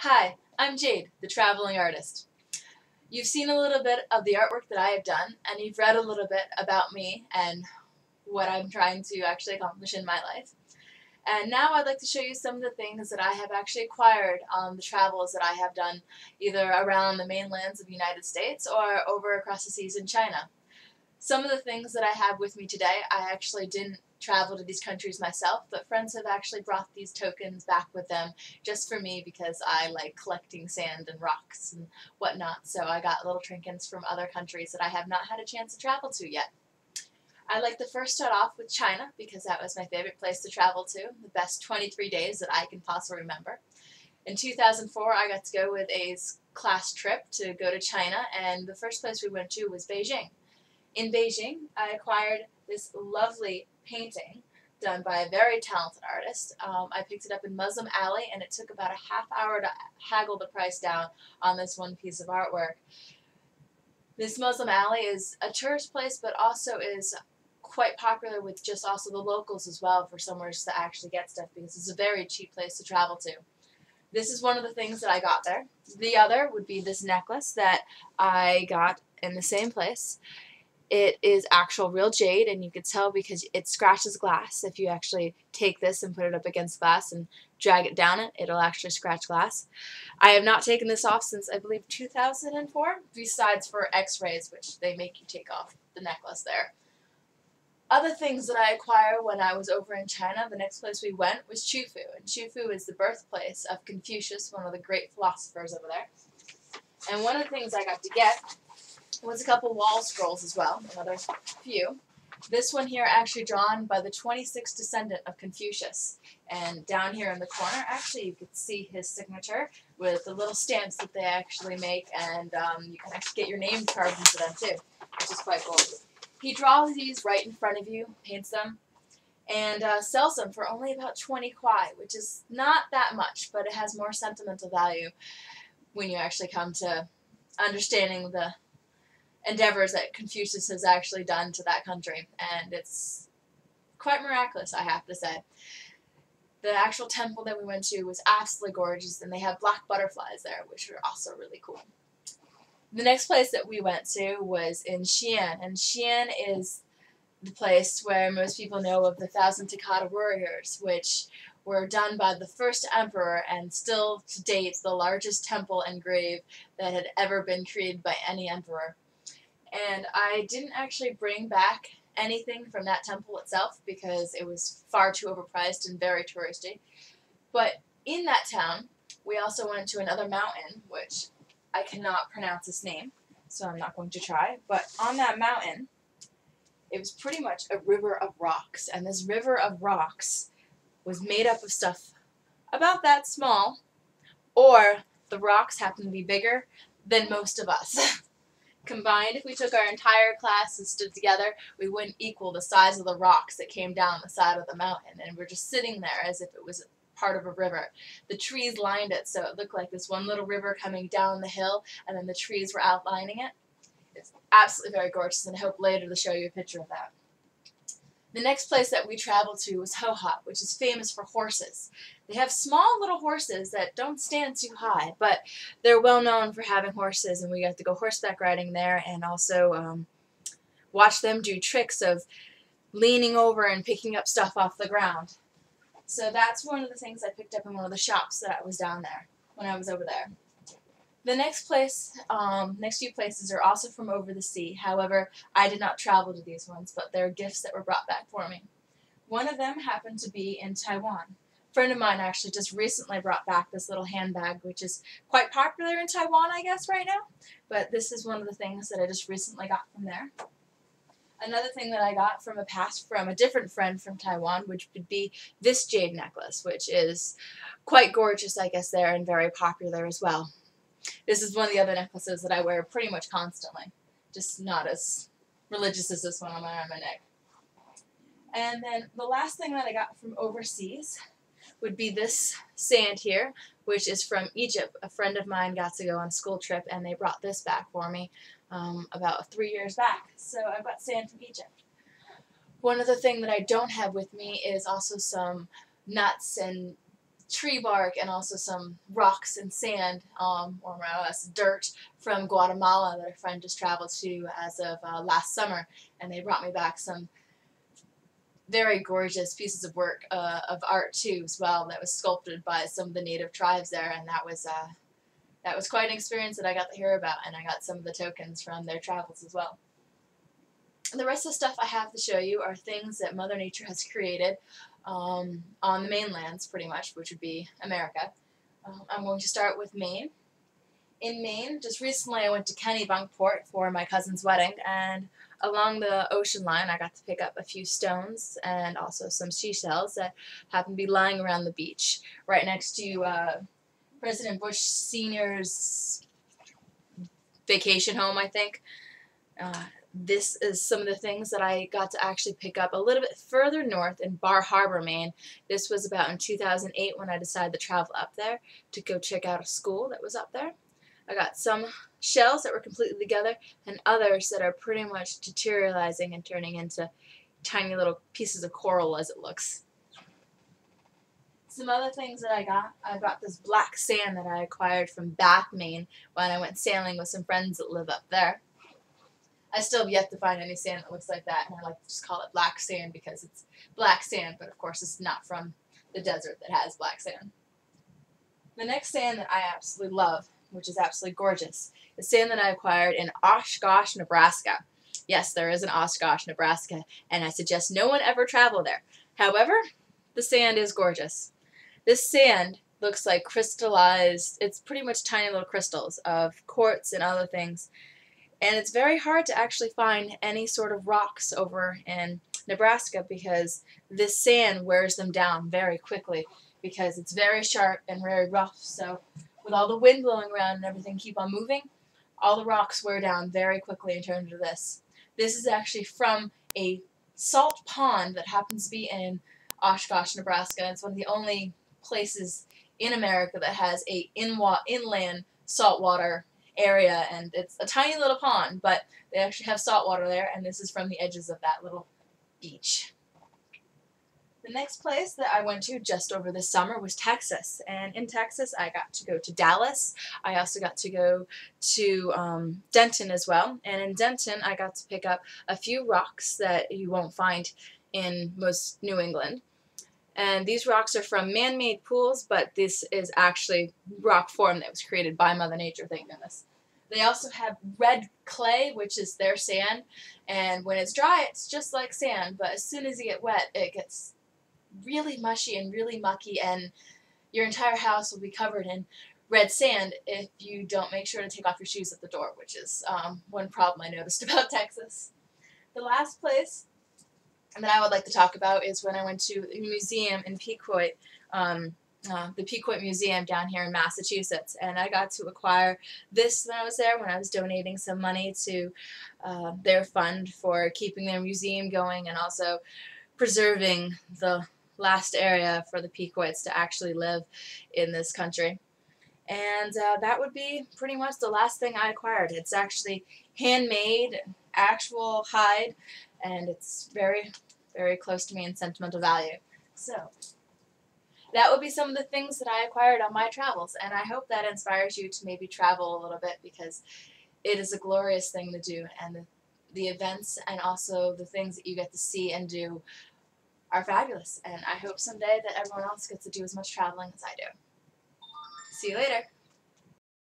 Hi, I'm Jade, the traveling artist. You've seen a little bit of the artwork that I have done, and you've read a little bit about me and what I'm trying to actually accomplish in my life. And now I'd like to show you some of the things that I have actually acquired on the travels that I have done, either around the mainlands of the United States or over across the seas in China. Some of the things that I have with me today, I actually didn't travel to these countries myself, but friends have actually brought these tokens back with them just for me because I like collecting sand and rocks and whatnot. So I got little trinkets from other countries that I have not had a chance to travel to yet. I'd like to first start off with China because that was my favorite place to travel to, the best 23 days that I can possibly remember. In 2004, I got to go with a class trip to go to China, and the first place we went to was Beijing. In Beijing, I acquired this lovely painting done by a very talented artist. I picked it up in Muslim Alley, and it took about a half hour to haggle the price down on this one piece of artwork. This Muslim Alley is a tourist place, but also is quite popular with just also the locals as well for somewhere to actually get stuff because it's a very cheap place to travel to. This is one of the things that I got there. The other would be this necklace that I got in the same place. It is actual real jade, and you can tell because it scratches glass. If you actually take this and put it up against glass and drag it down it'll actually scratch glass. I have not taken this off since I believe 2004, besides for x-rays, which they make you take off the necklace there. Other things that I acquired when I was over in China, the next place we went was Qufu, and Qufu is the birthplace of Confucius, one of the great philosophers over there. And one of the things I got to get was a couple wall scrolls as well, another few. This one here actually drawn by the 26th descendant of Confucius. And down here in the corner, actually, you can see his signature with the little stamps that they actually make, and you can actually get your name carved into them too, which is quite cool. He draws these right in front of you, paints them, and sells them for only about 20 kwai, which is not that much, but it has more sentimental value when you actually come to understanding the endeavors that Confucius has actually done to that country, and it's quite miraculous, I have to say. The actual temple that we went to was absolutely gorgeous, and they have black butterflies there, which are also really cool. The next place that we went to was in Xi'an, and Xi'an is the place where most people know of the Thousand Takata warriors, which were done by the first emperor and still to date the largest temple and grave that had ever been created by any emperor. And I didn't actually bring back anything from that temple itself because it was far too overpriced and very touristy. But in that town, we also went to another mountain, which I cannot pronounce its name, so I'm not going to try. But on that mountain, it was pretty much a river of rocks, and this river of rocks was made up of stuff about that small, or the rocks happened to be bigger than most of us. Combined, if we took our entire class and stood together, we wouldn't equal the size of the rocks that came down the side of the mountain, and we're just sitting there as if it was part of a river. The trees lined it, so it looked like this one little river coming down the hill, and then the trees were outlining it. It's absolutely very gorgeous, and I hope later to show you a picture of that. The next place that we traveled to was Hohhot, which is famous for horses. They have small little horses that don't stand too high, but they're well known for having horses, and we got to go horseback riding there and also watch them do tricks of leaning over and picking up stuff off the ground. So that's one of the things I picked up in one of the shops that I was down there when I was over there. The next few places are also from over the sea. However, I did not travel to these ones, but they're gifts that were brought back for me. One of them happened to be in Taiwan. A friend of mine actually just recently brought back this little handbag, which is quite popular in Taiwan, I guess, right now. But this is one of the things that I just recently got from there. Another thing that I got from a different friend from Taiwan, which would be this jade necklace, which is quite gorgeous, I guess, there, and very popular as well. This is one of the other necklaces that I wear pretty much constantly, just not as religious as this one on my arm and neck. And then the last thing that I got from overseas would be this sand here, which is from Egypt. A friend of mine got to go on a school trip, and they brought this back for me about 3 years back. So I've got sand from Egypt. One other thing that I don't have with me is also some nuts and tree bark and also some rocks and sand, or more or less dirt, from Guatemala that a friend just traveled to as of last summer, and they brought me back some very gorgeous pieces of work, of art too, as well, that was sculpted by some of the native tribes there, and that was quite an experience that I got to hear about, and I got some of the tokens from their travels as well. The rest of the stuff I have to show you are things that Mother Nature has created on the mainlands, pretty much, which would be America. I'm going to start with Maine. In Maine, just recently I went to Kennebunkport for my cousin's wedding, and along the ocean line I got to pick up a few stones and also some seashells that happened to be lying around the beach, right next to President Bush Sr.'s vacation home, I think. This is some of the things that I got to actually pick up a little bit further north in Bar Harbor, Maine. This was about in 2008 when I decided to travel up there to go check out a school that was up there. I got some shells that were completely together and others that are pretty much deteriorating and turning into tiny little pieces of coral as it looks. Some other things that I got this black sand that I acquired from Bath, Maine when I went sailing with some friends that live up there. I still have yet to find any sand that looks like that, and I like to just call it black sand because it's black sand, but of course it's not from the desert that has black sand. The next sand that I absolutely love, which is absolutely gorgeous, is sand that I acquired in Oshkosh, Nebraska. Yes, there is an Oshkosh, Nebraska, and I suggest no one ever travel there. However, the sand is gorgeous. This sand looks like crystallized, it's pretty much tiny little crystals of quartz and other things. And it's very hard to actually find any sort of rocks over in Nebraska because this sand wears them down very quickly because it's very sharp and very rough. So with all the wind blowing around and everything keep on moving, all the rocks wear down very quickly in terms of this. This is actually from a salt pond that happens to be in Oshkosh, Nebraska. It's one of the only places in America that has a inland saltwater area, and it's a tiny little pond, but they actually have salt water there, and this is from the edges of that little beach. The next place that I went to just over this summer was Texas, and in Texas I got to go to Dallas. I also got to go to Denton as well, and in Denton I got to pick up a few rocks that you won't find in most New England. And these rocks are from man-made pools, but this is actually rock form that was created by Mother Nature, thank goodness. They also have red clay, which is their sand, and when it's dry, it's just like sand, but as soon as you get wet, it gets really mushy and really mucky, and your entire house will be covered in red sand if you don't make sure to take off your shoes at the door, which is one problem I noticed about Texas. The last place that I would like to talk about is when I went to a museum in Pequot, the Pequot Museum down here in Massachusetts, and I got to acquire this when I was there, when I was donating some money to their fund for keeping their museum going and also preserving the last area for the Pequots to actually live in this country. And that would be pretty much the last thing I acquired. It's actually handmade, actual hide, and it's very, very close to me in sentimental value. So that would be some of the things that I acquired on my travels, and I hope that inspires you to maybe travel a little bit because it is a glorious thing to do, and the events and also the things that you get to see and do are fabulous, and I hope someday that everyone else gets to do as much traveling as I do. See you later.